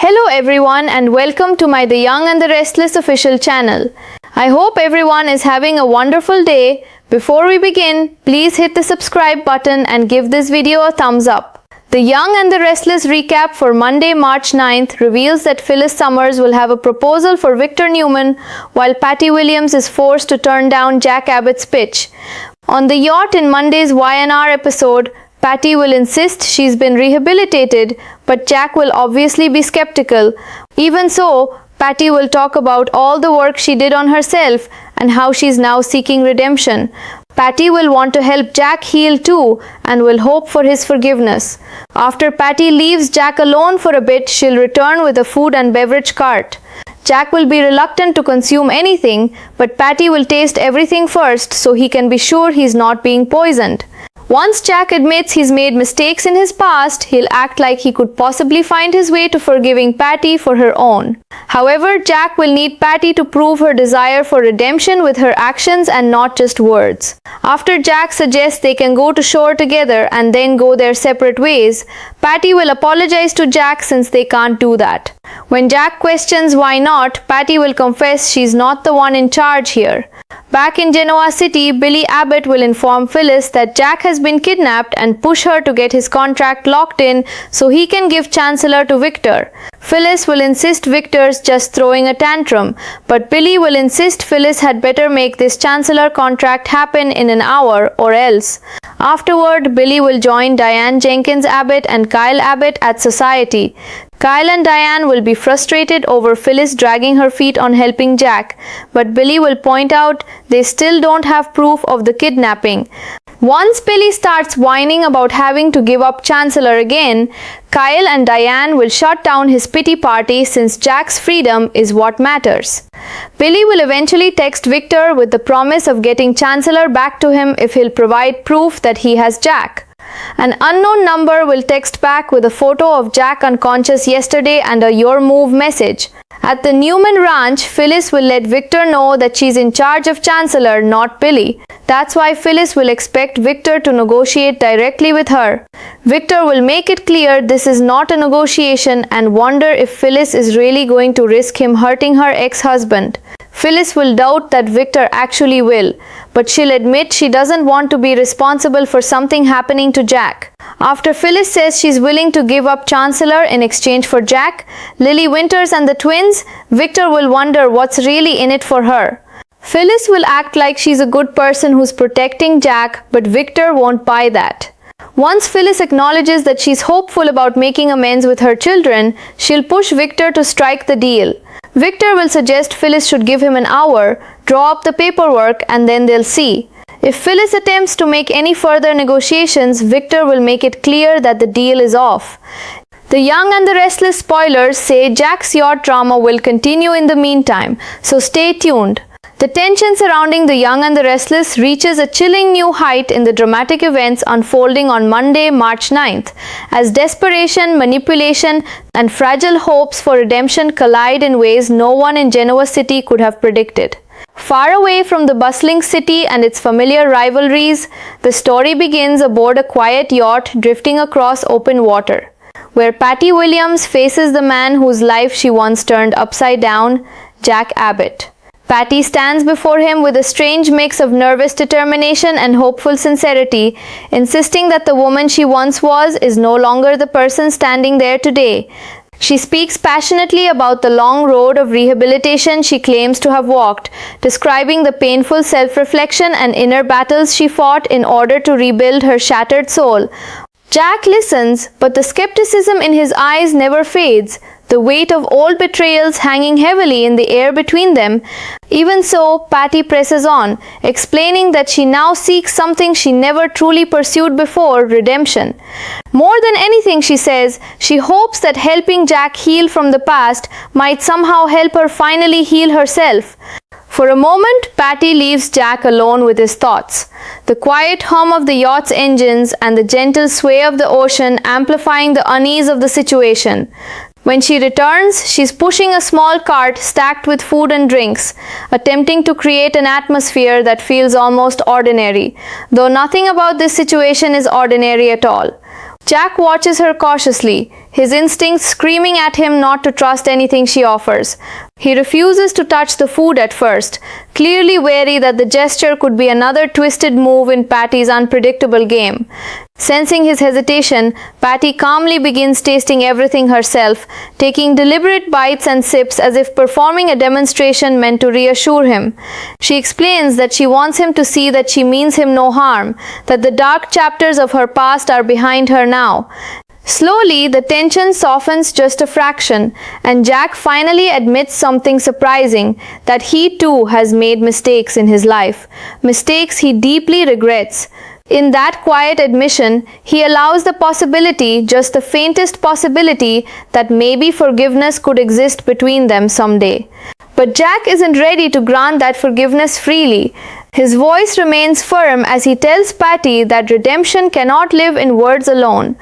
Hello everyone and welcome to my The Young and the Restless official channel. I hope everyone is having a wonderful day. Before we begin, please hit the subscribe button and give this video a thumbs up. The Young and the Restless recap for Monday, March 9th reveals that Phyllis Summers will have a proposal for Victor Newman while Patty Williams is forced to turn down Jack Abbott's pitch. On the yacht in Monday's Y&R episode, Patty will insist she's been rehabilitated, but Jack will obviously be skeptical. Even so, Patty will talk about all the work she did on herself and how she's now seeking redemption. Patty will want to help Jack heal too and will hope for his forgiveness. After Patty leaves Jack alone for a bit, she'll return with a food and beverage cart. Jack will be reluctant to consume anything, but Patty will taste everything first so he can be sure he's not being poisoned. Once Jack admits he's made mistakes in his past, he'll act like he could possibly find his way to forgiving Patty for her own. However, Jack will need Patty to prove her desire for redemption with her actions and not just words. After Jack suggests they can go to shore together and then go their separate ways, Patty will apologize to Jack since they can't do that. When Jack questions why not, Patty will confess she's not the one in charge here. Back in Genoa City, Billy Abbott will inform Phyllis that Jack has been kidnapped and push her to get his contract locked in so he can give Chancellor to Victor. Phyllis will insist Victor's just throwing a tantrum, but Billy will insist Phyllis had better make this Chancellor contract happen in an hour or else. Afterward, Billy will join Diane Jenkins Abbott and Kyle Abbott at Society. Kyle and Diane will be frustrated over Phyllis dragging her feet on helping Jack, but Billy will point out they still don't have proof of the kidnapping. Once Billy starts whining about having to give up Chancellor again, Kyle and Diane will shut down his pity party since Jack's freedom is what matters. Billy will eventually text Victor with the promise of getting Chancellor back to him if he'll provide proof that he has Jack. An unknown number will text back with a photo of Jack unconscious yesterday and a "Your move" message. At the Newman Ranch, Phyllis will let Victor know that she's in charge of Chancellor, not Billy. That's why Phyllis will expect Victor to negotiate directly with her. Victor will make it clear this is not a negotiation and wonder if Phyllis is really going to risk him hurting her ex-husband. Phyllis will doubt that Victor actually will, but she'll admit she doesn't want to be responsible for something happening to Jack. After Phyllis says she's willing to give up Chancellor in exchange for Jack, Lily Winters and the twins, Victor will wonder what's really in it for her. Phyllis will act like she's a good person who's protecting Jack, but Victor won't buy that. Once Phyllis acknowledges that she's hopeful about making amends with her children, she'll push Victor to strike the deal. Victor will suggest Phyllis should give him an hour, draw up the paperwork, and then they'll see. If Phyllis attempts to make any further negotiations, Victor will make it clear that the deal is off. The Young and the Restless spoilers say Jack's yacht drama will continue in the meantime, so stay tuned. The tension surrounding The Young and the Restless reaches a chilling new height in the dramatic events unfolding on Monday, March 9th, as desperation, manipulation, and fragile hopes for redemption collide in ways no one in Genoa City could have predicted. Far away from the bustling city and its familiar rivalries, the story begins aboard a quiet yacht drifting across open water, where Patty Williams faces the man whose life she once turned upside down, Jack Abbott. Patty stands before him with a strange mix of nervous determination and hopeful sincerity, insisting that the woman she once was is no longer the person standing there today. She speaks passionately about the long road of rehabilitation she claims to have walked, describing the painful self-reflection and inner battles she fought in order to rebuild her shattered soul. Jack listens, but the skepticism in his eyes never fades, the weight of old betrayals hanging heavily in the air between them. Even so, Patty presses on, explaining that she now seeks something she never truly pursued before, redemption. More than anything, she says, she hopes that helping Jack heal from the past might somehow help her finally heal herself. For a moment, Patty leaves Jack alone with his thoughts, the quiet hum of the yacht's engines and the gentle sway of the ocean amplifying the unease of the situation. When she returns, she's pushing a small cart stacked with food and drinks, attempting to create an atmosphere that feels almost ordinary, though nothing about this situation is ordinary at all. Jack watches her cautiously, his instincts screaming at him not to trust anything she offers. He refuses to touch the food at first, clearly wary that the gesture could be another twisted move in Patty's unpredictable game. Sensing his hesitation, Patty calmly begins tasting everything herself, taking deliberate bites and sips as if performing a demonstration meant to reassure him. She explains that she wants him to see that she means him no harm, that the dark chapters of her past are behind her now. Slowly, the tension softens just a fraction, and Jack finally admits something surprising, that he too has made mistakes in his life, mistakes he deeply regrets. In that quiet admission, he allows the possibility, just the faintest possibility, that maybe forgiveness could exist between them someday. But Jack isn't ready to grant that forgiveness freely. His voice remains firm as he tells Patty that redemption cannot live in words alone.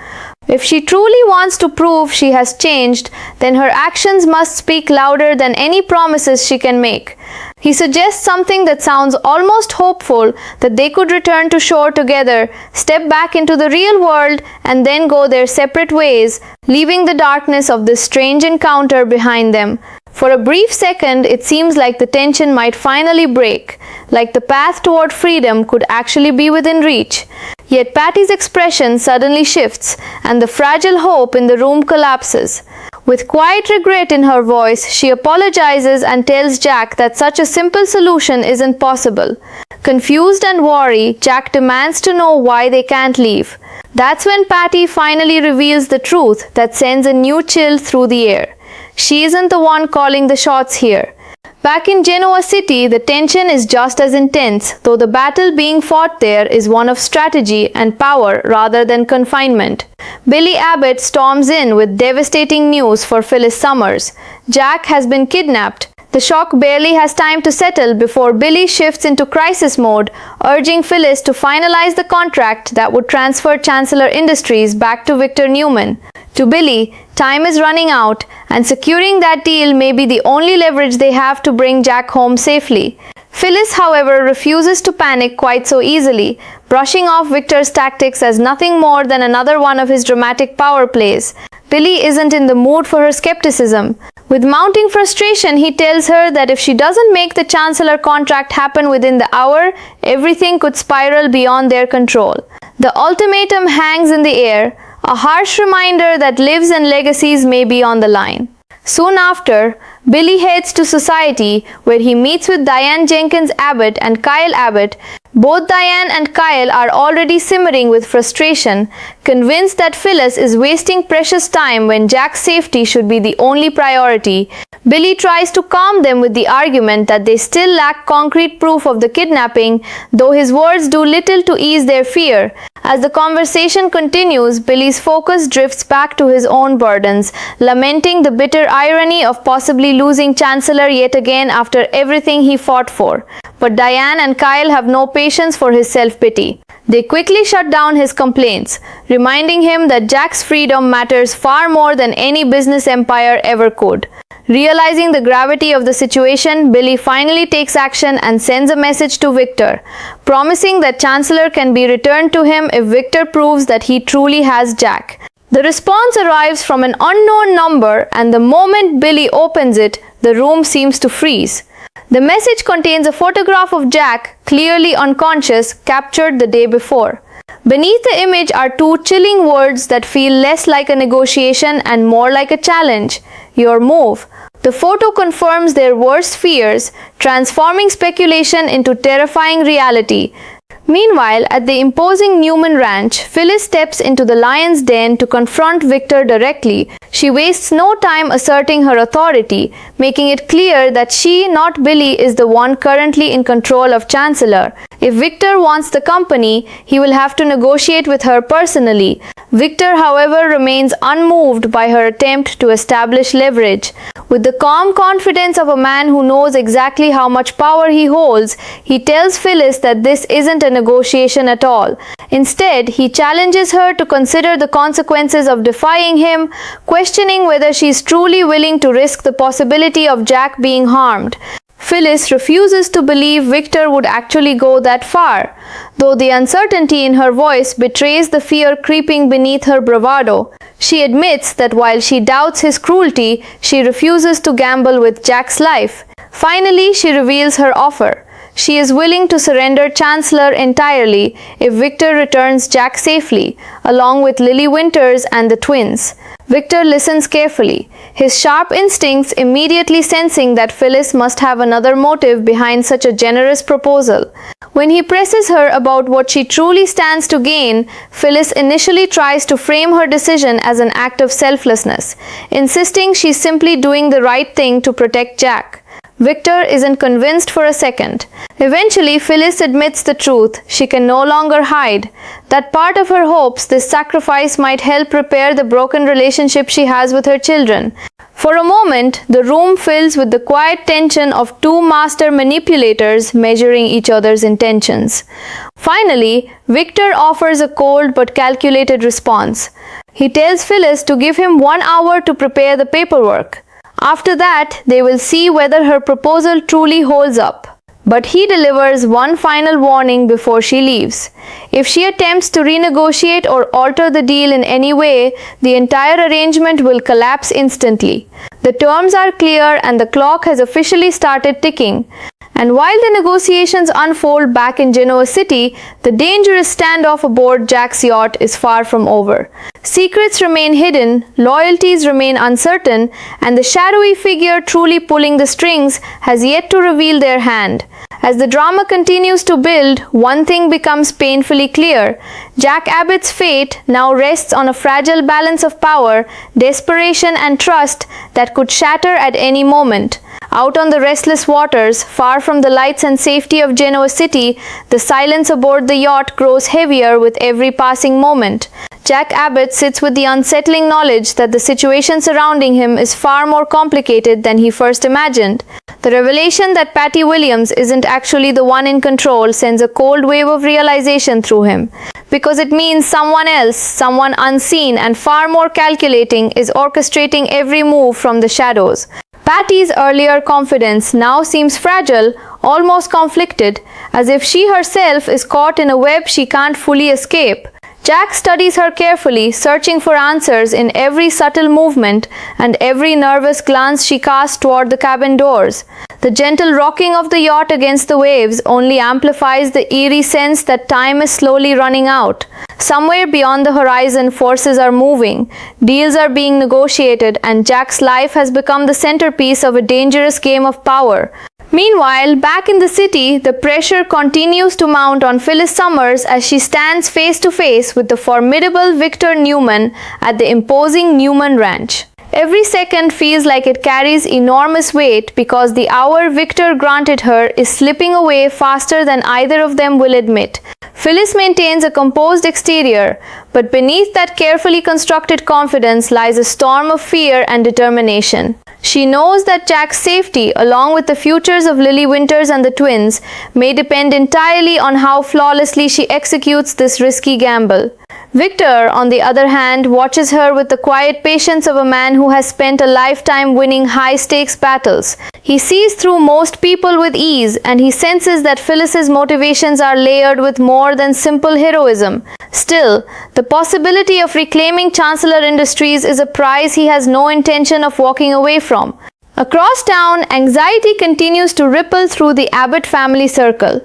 If she truly wants to prove she has changed, then her actions must speak louder than any promises she can make. He suggests something that sounds almost hopeful, that they could return to shore together, step back into the real world, and then go their separate ways, leaving the darkness of this strange encounter behind them. For a brief second, it seems like the tension might finally break, like the path toward freedom could actually be within reach. Yet Patty's expression suddenly shifts, and the fragile hope in the room collapses. With quiet regret in her voice, she apologizes and tells Jack that such a simple solution isn't possible. Confused and worried, Jack demands to know why they can't leave. That's when Patty finally reveals the truth that sends a new chill through the air. She isn't the one calling the shots here. Back in Genoa City, the tension is just as intense, though the battle being fought there is one of strategy and power rather than confinement. Billy Abbott storms in with devastating news for Phyllis Summers. Jack has been kidnapped. The shock barely has time to settle before Billy shifts into crisis mode, urging Phyllis to finalize the contract that would transfer Chancellor Industries back to Victor Newman. To Billy, time is running out, and securing that deal may be the only leverage they have to bring Jack home safely. Phyllis, however, refuses to panic quite so easily, brushing off Victor's tactics as nothing more than another one of his dramatic power plays. Billy isn't in the mood for her skepticism. With mounting frustration, he tells her that if she doesn't make the Chancellor contract happen within the hour, everything could spiral beyond their control. The ultimatum hangs in the air, a harsh reminder that lives and legacies may be on the line. Soon after, Billy heads to Society, where he meets with Diane Jenkins Abbott and Kyle Abbott. Both Diane and Kyle are already simmering with frustration, convinced that Phyllis is wasting precious time when Jack's safety should be the only priority. Billy tries to calm them with the argument that they still lack concrete proof of the kidnapping, though his words do little to ease their fear. As the conversation continues, Billy's focus drifts back to his own burdens, lamenting the bitter irony of possibly losing Chancellor yet again after everything he fought for. But Diane and Kyle have no patience for his self-pity. They quickly shut down his complaints, reminding him that Jack's freedom matters far more than any business empire ever could. Realizing the gravity of the situation, Billy finally takes action and sends a message to Victor, promising that Chancellor can be returned to him if Victor proves that he truly has Jack. The response arrives from an unknown number, and the moment Billy opens it, the room seems to freeze. The message contains a photograph of Jack, clearly unconscious, captured the day before. Beneath the image are two chilling words that feel less like a negotiation and more like a challenge: "Your move." The photo confirms their worst fears, transforming speculation into terrifying reality. Meanwhile, at the imposing Newman Ranch, Phyllis steps into the lion's den to confront Victor directly. She wastes no time asserting her authority, making it clear that she, not Billy, is the one currently in control of Chancellor. If Victor wants the company, he will have to negotiate with her personally. Victor, however, remains unmoved by her attempt to establish leverage. With the calm confidence of a man who knows exactly how much power he holds, he tells Phyllis that this isn't a negotiation at all. Instead, he challenges her to consider the consequences of defying him, questioning whether she is truly willing to risk the possibility of Jack being harmed. Phyllis refuses to believe Victor would actually go that far, though the uncertainty in her voice betrays the fear creeping beneath her bravado. She admits that while she doubts his cruelty, she refuses to gamble with Jack's life. Finally, she reveals her offer. She is willing to surrender Chancellor entirely if Victor returns Jack safely, along with Lily Winters and the twins. Victor listens carefully, his sharp instincts immediately sensing that Phyllis must have another motive behind such a generous proposal. When he presses her about what she truly stands to gain, Phyllis initially tries to frame her decision as an act of selflessness, insisting she's simply doing the right thing to protect Jack. Victor isn't convinced for a second. Eventually, Phyllis admits the truth. She can no longer hide. That part of her hopes this sacrifice might help repair the broken relationship she has with her children. For a moment, the room fills with the quiet tension of two master manipulators measuring each other's intentions. Finally, Victor offers a cold but calculated response. He tells Phyllis to give him 1 hour to prepare the paperwork. After that, they will see whether her proposal truly holds up. But he delivers one final warning before she leaves. If she attempts to renegotiate or alter the deal in any way, the entire arrangement will collapse instantly. The terms are clear and the clock has officially started ticking. And while the negotiations unfold back in Genoa City, the dangerous standoff aboard Jack's yacht is far from over. Secrets remain hidden, loyalties remain uncertain, and the shadowy figure truly pulling the strings has yet to reveal their hand. As the drama continues to build, one thing becomes painfully clear. Jack Abbott's fate now rests on a fragile balance of power, desperation, and trust that could shatter at any moment. Out on the restless waters, far from the lights and safety of Genoa City, the silence aboard the yacht grows heavier with every passing moment. Jack Abbott sits with the unsettling knowledge that the situation surrounding him is far more complicated than he first imagined. The revelation that Patty Williams isn't actually the one in control sends a cold wave of realization through him, because it means someone else, someone unseen and far more calculating, is orchestrating every move from the shadows. Patty's earlier confidence now seems fragile, almost conflicted, as if she herself is caught in a web she can't fully escape. Jack studies her carefully, searching for answers in every subtle movement and every nervous glance she casts toward the cabin doors. The gentle rocking of the yacht against the waves only amplifies the eerie sense that time is slowly running out. Somewhere beyond the horizon, forces are moving, deals are being negotiated, and Jack's life has become the centerpiece of a dangerous game of power. Meanwhile, back in the city, the pressure continues to mount on Phyllis Summers as she stands face to face with the formidable Victor Newman at the imposing Newman Ranch. Every second feels like it carries enormous weight because the hour Victor granted her is slipping away faster than either of them will admit. Phyllis maintains a composed exterior, but beneath that carefully constructed confidence lies a storm of fear and determination. She knows that Jack's safety, along with the futures of Lily Winters and the twins, may depend entirely on how flawlessly she executes this risky gamble. Victor, on the other hand, watches her with the quiet patience of a man who has spent a lifetime winning high-stakes battles. He sees through most people with ease, and he senses that Phyllis's motivations are layered with more than simple heroism. Still, the possibility of reclaiming Chancellor Industries is a prize he has no intention of walking away from. Across town, anxiety continues to ripple through the Abbott family circle.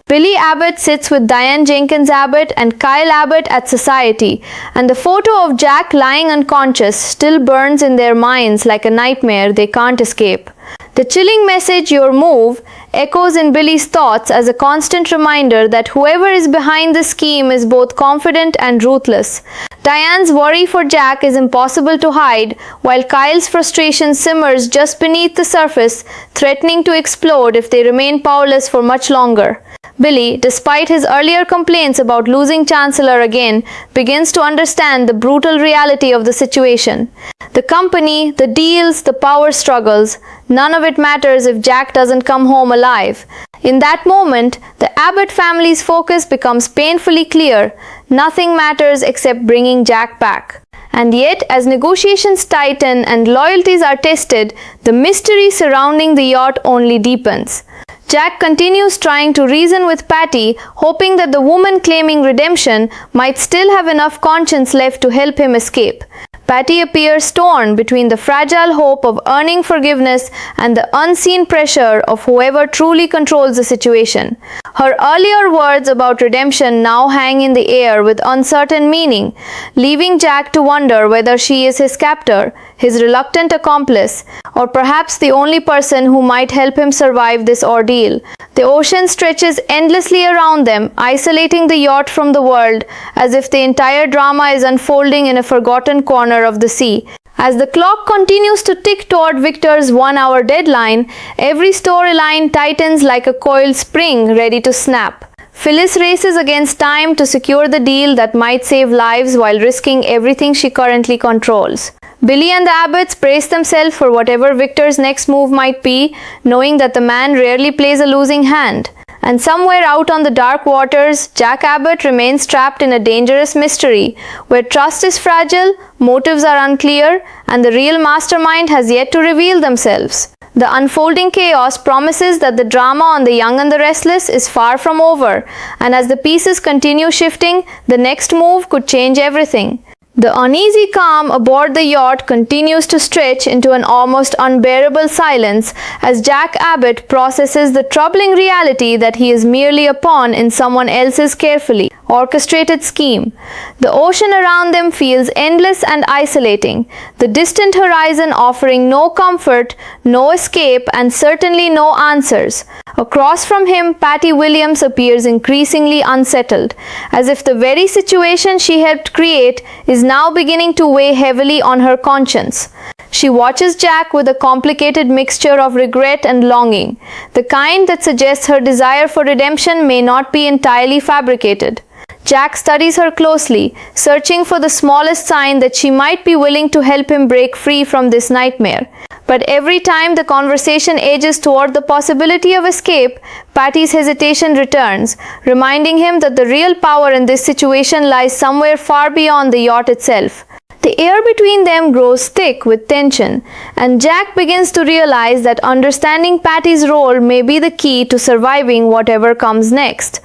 Billy Abbott sits with Diane Jenkins Abbott and Kyle Abbott at society, and the photo of Jack lying unconscious still burns in their minds like a nightmare they can't escape. The chilling message, "Your move," echoes in Billy's thoughts as a constant reminder that whoever is behind the scheme is both confident and ruthless. Diane's worry for Jack is impossible to hide, while Kyle's frustration simmers just beneath the surface, threatening to explode if they remain powerless for much longer. Billy, despite his earlier complaints about losing Chancellor again, begins to understand the brutal reality of the situation. The company, the deals, the power struggles, none of it matters if Jack doesn't come home alive. In that moment, the Abbott family's focus becomes painfully clear. Nothing matters except bringing Jack back. And yet, as negotiations tighten and loyalties are tested, the mystery surrounding the yacht only deepens. Jack continues trying to reason with Patty, hoping that the woman claiming redemption might still have enough conscience left to help him escape. Patty appears torn between the fragile hope of earning forgiveness and the unseen pressure of whoever truly controls the situation. Her earlier words about redemption now hang in the air with uncertain meaning, leaving Jack to wonder whether she is his captor, his reluctant accomplice, or perhaps the only person who might help him survive this ordeal. The ocean stretches endlessly around them, isolating the yacht from the world, as if the entire drama is unfolding in a forgotten corner of the sea. As the clock continues to tick toward Victor's 1-hour deadline, every storyline tightens like a coiled spring ready to snap. Phyllis races against time to secure the deal that might save lives while risking everything she currently controls. Billy and the Abbotts brace themselves for whatever Victor's next move might be, knowing that the man rarely plays a losing hand. And somewhere out on the dark waters, Jack Abbott remains trapped in a dangerous mystery, where trust is fragile, motives are unclear, and the real mastermind has yet to reveal themselves. The unfolding chaos promises that the drama on The Young and the Restless is far from over, and as the pieces continue shifting, the next move could change everything. The uneasy calm aboard the yacht continues to stretch into an almost unbearable silence as Jack Abbott processes the troubling reality that he is merely a pawn in someone else's carefully orchestrated scheme. The ocean around them feels endless and isolating, the distant horizon offering no comfort, no escape, and certainly no answers. Across from him, Patty Williams appears increasingly unsettled, as if the very situation she helped create is now beginning to weigh heavily on her conscience. She watches Jack with a complicated mixture of regret and longing, the kind that suggests her desire for redemption may not be entirely fabricated. Jack studies her closely, searching for the smallest sign that she might be willing to help him break free from this nightmare. But every time the conversation edges toward the possibility of escape, Patty's hesitation returns, reminding him that the real power in this situation lies somewhere far beyond the yacht itself. The air between them grows thick with tension, and Jack begins to realize that understanding Patty's role may be the key to surviving whatever comes next.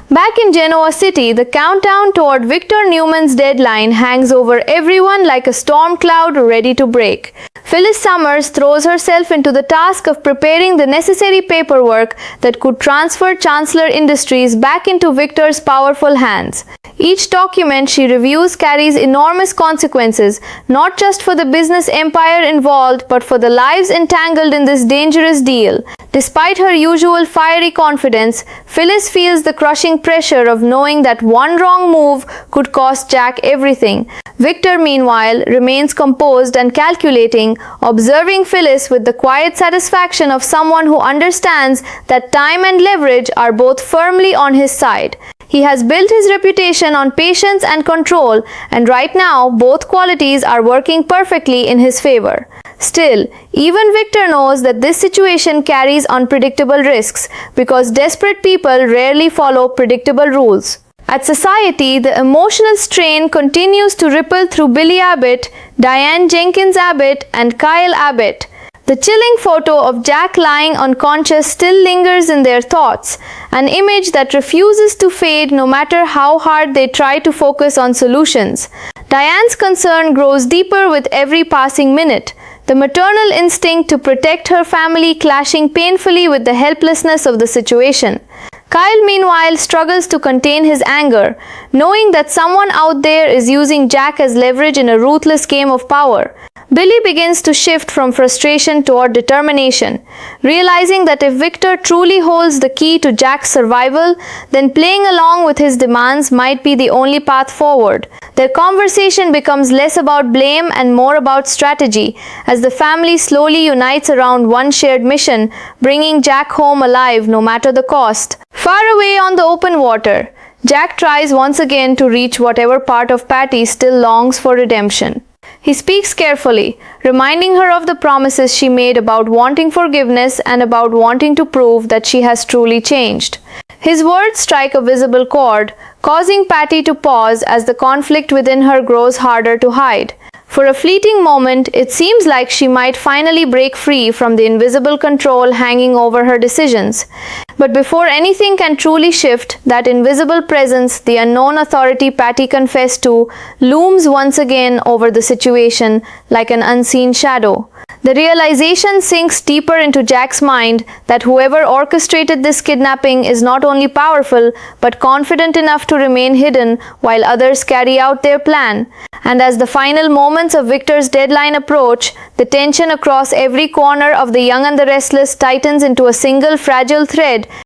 Back in Genoa City, the countdown toward Victor Newman's deadline hangs over everyone like a storm cloud ready to break. Phyllis Summers throws herself into the task of preparing the necessary paperwork that could transfer Chancellor Industries back into Victor's powerful hands. Each document she reviews carries enormous consequences, not just for the business empire involved, but for the lives entangled in this dangerous deal. Despite her usual fiery confidence, Phyllis feels the crushing pressure of knowing that one wrong move could cost Jack everything. Victor, meanwhile, remains composed and calculating, observing Phyllis with the quiet satisfaction of someone who understands that time and leverage are both firmly on his side. He has built his reputation on patience and control, and right now both qualities are working perfectly in his favor. Still, even Victor knows that this situation carries unpredictable risks, because desperate people rarely follow predictable rules. At society, the emotional strain continues to ripple through Billy Abbott, Diane Jenkins Abbott, and Kyle Abbott. The chilling photo of Jack lying unconscious still lingers in their thoughts, an image that refuses to fade no matter how hard they try to focus on solutions. Diane's concern grows deeper with every passing minute, the maternal instinct to protect her family clashing painfully with the helplessness of the situation. Kyle, meanwhile, struggles to contain his anger, knowing that someone out there is using Jack as leverage in a ruthless game of power. Billy begins to shift from frustration toward determination, realizing that if Victor truly holds the key to Jack's survival, then playing along with his demands might be the only path forward. Their conversation becomes less about blame and more about strategy, as the family slowly unites around one shared mission, bringing Jack home alive no matter the cost. Far away on the open water, Jack tries once again to reach whatever part of Patty still longs for redemption. He speaks carefully, reminding her of the promises she made about wanting forgiveness and about wanting to prove that she has truly changed. His words strike a visible chord, causing Patty to pause as the conflict within her grows harder to hide. For a fleeting moment, it seems like she might finally break free from the invisible control hanging over her decisions. But before anything can truly shift, that invisible presence, the unknown authority Patty confessed to, looms once again over the situation like an unseen shadow. The realization sinks deeper into Jack's mind that whoever orchestrated this kidnapping is not only powerful but confident enough to remain hidden while others carry out their plan. And as the final moments of Victor's deadline approach, the tension across every corner of The Young and the Restless tightens into a single fragile thread,